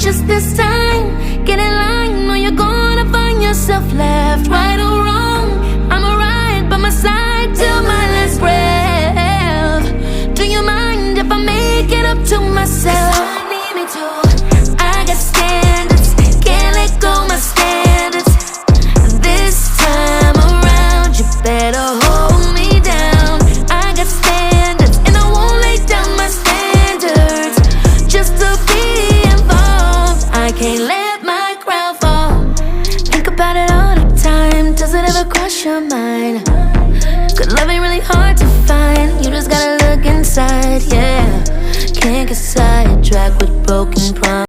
just this time. Get in line, or you're gonna find yourself left. Right or wrong, I'ma ride by my side till my last breath. Do you mind if I make it up to myself? I need me to. I got standards, can't let go my standards. This time around, you better hold me down. I got standards, and I won't lay down my standards just to be involved. I can't let my crown fall. Think about it all the time. Does it ever cross your mind? Good love ain't really hard to find. You just gotta look inside, yeah. Can't get sidetracked with broken promises.